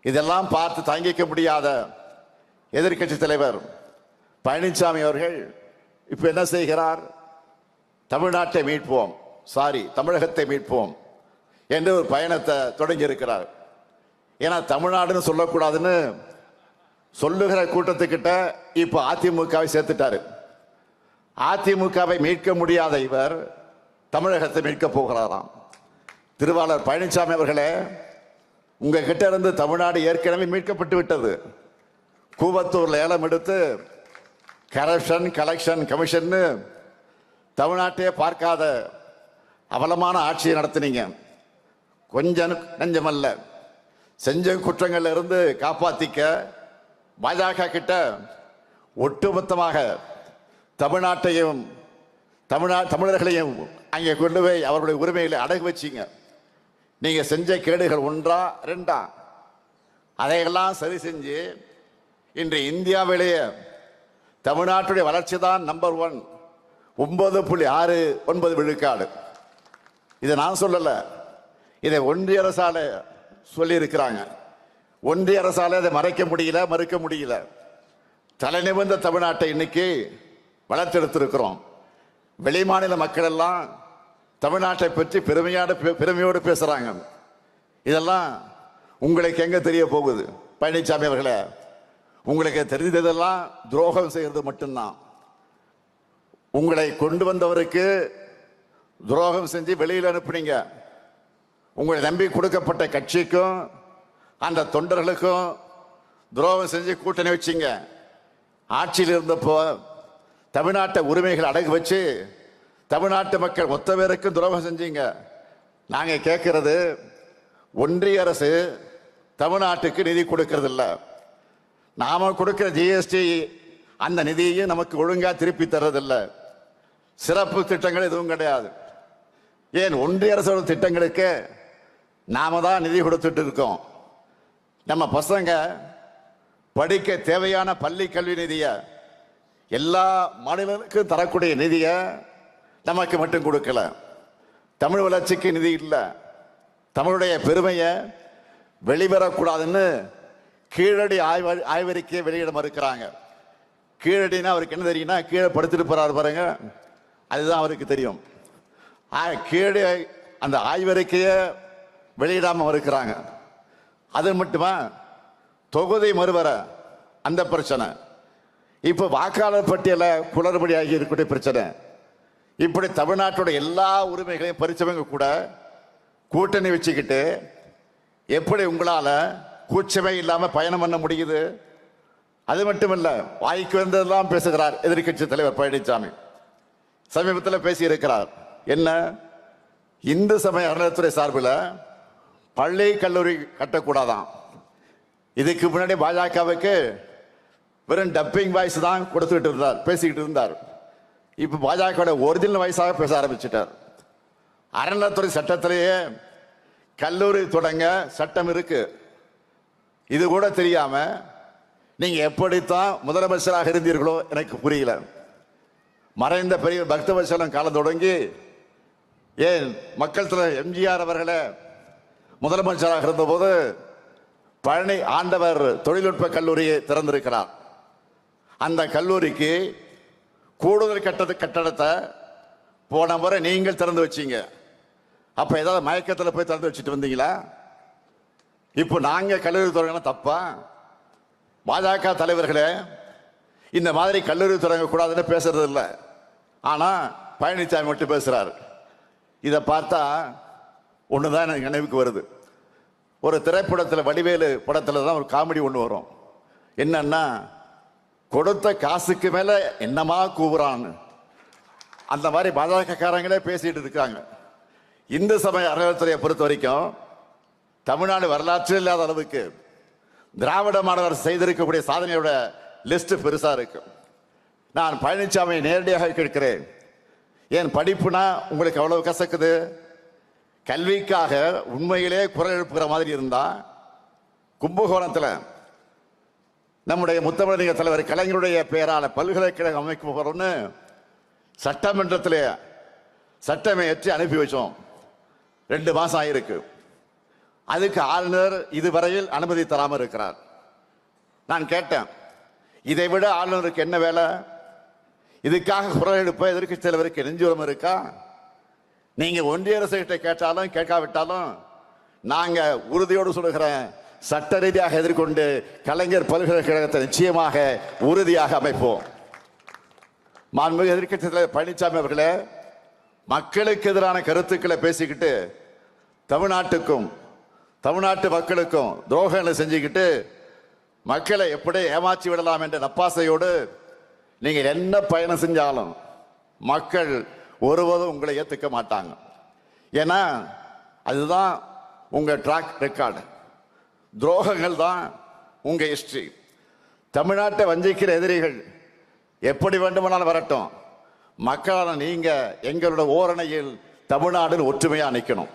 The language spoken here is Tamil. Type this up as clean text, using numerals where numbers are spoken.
இதெல்லாம் பார்த்து தாங்கிக்க முடியாத எதிர்க்கட்சி தலைவர் பழனிசாமி அவர்கள் இப்ப என்ன செய்கிறார்? தமிழ்நாட்டை மீட்போம், தமிழகத்தை மீட்போம் என்று ஒரு பயணத்தை தொடங்கி இருக்கிறார். ஏன்னா தமிழ்நாடுன்னு சொல்லக்கூடாதுன்னு சொல்லுகிற கூட்டத்துக்கிட்ட இப்ப அதிமுகவை சேர்த்துட்டாரு. அதிமுகவை மீட்க முடியாத இவர் தமிழகத்தை மீட்க போகிறாராம். திருவாளர் பழனிசாமி அவர்களே, உங்ககிட்ட இருந்து தமிழ்நாடு ஏற்கனவே மீட்கப்பட்டு விட்டது. கூவத்தூர்ல ஏலம் எடுத்து கரப்ஷன் கலெக்ஷன் கமிஷன் தமிழ்நாட்டையே பார்க்காத அவலமான ஆட்சியை நடத்தினீங்க. கொஞ்சம் நஞ்சமல்ல, செஞ்ச குற்றங்கள்ல இருந்து காப்பாத்திக்க பாஜக கிட்ட ஒட்டுமொத்தமாக தமிழ்நாட்டையும் தமிழர்களையும் அங்கே கொண்டு போய் அவர்களுடைய உரிமைகளை அடகு வச்சிங்க. நீங்க செஞ்ச கேடுகள் ஒன்றா ரெண்டா? அதையெல்லாம் சரி செஞ்சு இன்று இந்தியாவிலேயே தமிழ்நாட்டுடைய வளர்ச்சி தான் நம்பர் 1, 9.69 விழுக்காடு. இதை நான் சொல்லல, இதை ஒன்றிய அரசால சொல்லி இருக்கிறாங்க. ஒன்றிய அரசால அதை மறைக்க முடியல, மறுக்க முடியல. தலை நிமிர்ந்த தமிழ்நாட்டை இன்னைக்கு வளர்த்தெடுத்திருக்கிறோம். வெளிமாநில மக்கள் எல்லாம் தமிழ்நாட்டை பற்றி பெருமையோடு பேசுறாங்க. இதெல்லாம் உங்களுக்கு எங்க தெரிய போகுது? பழனிசாமி அவர்களே, உங்களுக்கு தெரிந்ததெல்லாம் துரோகம் செய்யறது மட்டும்தான். உங்களை கொண்டு வந்தவருக்கு துரோகம் செஞ்சு வெளியில் அனுப்புனீங்க. உங்களை நம்பி கொடுக்கப்பட்ட கட்சிக்கும் அந்த தொண்டர்களுக்கும் துரோகம் செஞ்சு கூட்டணி வச்சிங்க. ஆட்சியில் இருந்தப்போ தமிழ்நாட்டை உரிமைகள் அடகு வச்சு தமிழ்நாட்டு மக்கள் மொத்த பேருக்கு துரோகம் செஞ்சீங்க. நாங்க கேட்கிறது, ஒன்றிய அரசு தமிழ்நாட்டுக்கு நிதி கொடுக்கறது இல்ல. நாம கொடுக்கிற ஜிஎஸ்டி அந்த நிதியையும் நமக்கு ஒழுங்கா திருப்பி தர்றதில்ல. சிறப்பு திட்டங்கள் எதுவும் கிடையாது. ஏன் ஒன்றிய அரசோட திட்டங்களுக்கு நாம தான் நிதி கொடுத்துட்டு இருக்கோம். நம்ம பசங்க படிக்க தேவையான பள்ளி கல்வி நிதியை எல்லா மாநிலங்களுக்கும் தரக்கூடிய நிதியை நமக்கு மட்டும் கொடுக்கல. தமிழ் வளர்ச்சிக்கு நிதி இல்லை. தமிழுடைய பெருமையை வெளிவரக்கூடாதுன்னு கீழடி ஆய்வறிக்கையை வெளியிட மறுக்கிறாங்க. கீழடினா அவருக்கு என்ன தெரியும்னா, கீழே படுத்துட்டு போறாரு பாருங்க, அதுதான் அவருக்கு தெரியும். கீழே அந்த ஆய்வறிக்கையை வெளியிடாம மறுக்கிறாங்க. அது மட்டுமா, தொகுதி மறுவர அந்த பிரச்சனை, இப்ப வாக்காளர் பட்டியல குளறுபடியாகி இருக்கக்கூடிய பிரச்சனை, இப்படி தமிழ்நாட்டோட எல்லா உரிமைகளையும் பறிச்சவங்க கூட கூட்டணி வச்சுக்கிட்டு எப்படி உங்களால கூச்சமே இல்லாம பயணம் பண்ண முடியுது? அது மட்டும் இல்ல, வாய்க்கு வந்ததெல்லாம் பேசுகிறார் எதிர்கட்சி தலைவர் பழனிசாமி. சமீபத்தில் பேசி இருக்கிறார். என்ன, இந்து சமய அறநிலையத்துறை சார்பில் பள்ளி கல்லூரி கட்டக்கூடாதான். இதுக்கு முன்னாடி பாஜகவுக்கு வெறும் டப்பிங் வாய்ஸ் தான் கொடுத்துக்கிட்டு இருந்தார், பேசிக்கிட்டு இருந்தார். இப்ப பாஜக ஒரிஜினல் வாய்ஸாக பேச ஆரம்பிச்சிட்டார். அறநிலையத்துறை சட்டத்திலேயே கல்லூரி தொடங்க சட்டம் இருக்கு. இது கூட தெரியாம நீங்க எப்படித்தான் முதலமைச்சராக இருந்தீர்களோ எனக்கு புரியல. மறைந்த பெரிய பக்தவச்சலம் காலம் தொடங்கி ஏன் மக்கள் தலைவர் எம்ஜிஆர் அவர்களே முதலமைச்சராக இருந்தபோது பழனி ஆண்டவர் தொழில்நுட்ப கல்லூரியை திறந்திருக்கிறார். அந்த கல்லூரிக்கு கூடுதல் கட்டடத்தை போன முறை நீங்கள் திறந்து வச்சீங்க. அப்ப ஏதாவது மயக்கத்தில் போய் திறந்து வச்சுட்டு வந்தீங்களா? இப்போ நாங்க கல்லூரி தொடங்கலாம் தப்பா? பாஜக தலைவர்களே இந்த மாதிரி கல்லூரி தொடங்க கூடாதுன்னு பேசுறது இல்லை. ஆனா பழனிசாமி மட்டும் பேசுறாரு. இதை பார்த்தா ஒண்ணுதான் எனக்கு நினைவுக்கு வருது. ஒரு திரைப்படத்தில் வடிவேலு படத்துல தான் ஒரு காமெடி ஒண்ணு வரும். என்னன்னா, கொடுத்த காசுக்கு மேல என்னமா கூவுறான்னு, அந்த மாதிரி பாஜக காரங்களே பேசிட்டு இருக்காங்க. இந்து சமய அறநிலையத்துறையை பொறுத்த வரைக்கும் தமிழ்நாடு வரலாற்றில் இல்லாத அளவுக்கு திராவிட மாணவர் செய்திருக்கக்கூடிய சாதனையோட லிஸ்ட் பெருசா இருக்கு. நான் பழனிசாமியை நேரடியாக கேட்கிறேன், ஏன் படிப்புனா உங்களுக்கு அவ்வளவு கசக்குது? கல்விக்காக உண்மையிலே குரல் எழுப்புகிற மாதிரி இருந்தா கும்பகோணத்தில் நம்முடைய முத்தமிழக தலைவர் கலைஞருடைய பெயரால பல்கலைக்கழகம் அமைக்க போறோம்னு சட்டமன்றத்தில் சட்டமே ஏற்றி அனுப்பி வச்சோம். 2 மாசம் ஆயிருக்கு. அதுக்கு ஆளுநர் இதுவரையில் அனுமதி தராமல் இருக்கிறார். நான் கேட்டேன், இதை விட ஆளுநருக்கு என்ன வேலை? இதுக்காக குரல் எழுப்ப எதிர்க்கட்சி தலைவருக்கு நெஞ்சுரம் இருக்கா? நீங்க ஒன்றிய அரசு கிட்ட கேட்டாலும் கேட்காவிட்டாலும் நாங்க உறுதியோடு சொல்லுகிறேன், சட்ட ரீதியாக எதிர்கொண்டு கலைஞர் பல்கலைக்கழகத்தை நிச்சயமாக உறுதியாக அமைப்போம். மாண்புமிகு எதிர்க்கட்சி தலைவர் பழனிசாமி அவர்களே, மக்களுக்கு எதிரான கருத்துக்களை பேசிக்கிட்டு தமிழ்நாட்டுக்கும் தமிழ்நாட்டு மக்களுக்கும் துரோகங்களை செஞ்சுக்கிட்டு மக்களை எப்படி ஏமாற்றி விடலாம் என்ற நப்பாசையோடு நீங்கள் என்ன பயணம் செஞ்சாலும் மக்கள் ஒருவதும் உங்களை ஏற்றுக்க மாட்டாங்க. ஏன்னா அதுதான் உங்க ட்ராக் ரெக்கார்டு, துரோகங்கள் தான் உங்க ஹிஸ்டரி. தமிழ்நாட்டை வஞ்சிக்கிற எதிரிகள் எப்படி வேண்டுமானாலும் வரட்டும், மக்களான நீங்க எங்களோட ஓரணையில் தமிழ்நாடு ஒற்றுமையா நிற்கணும்.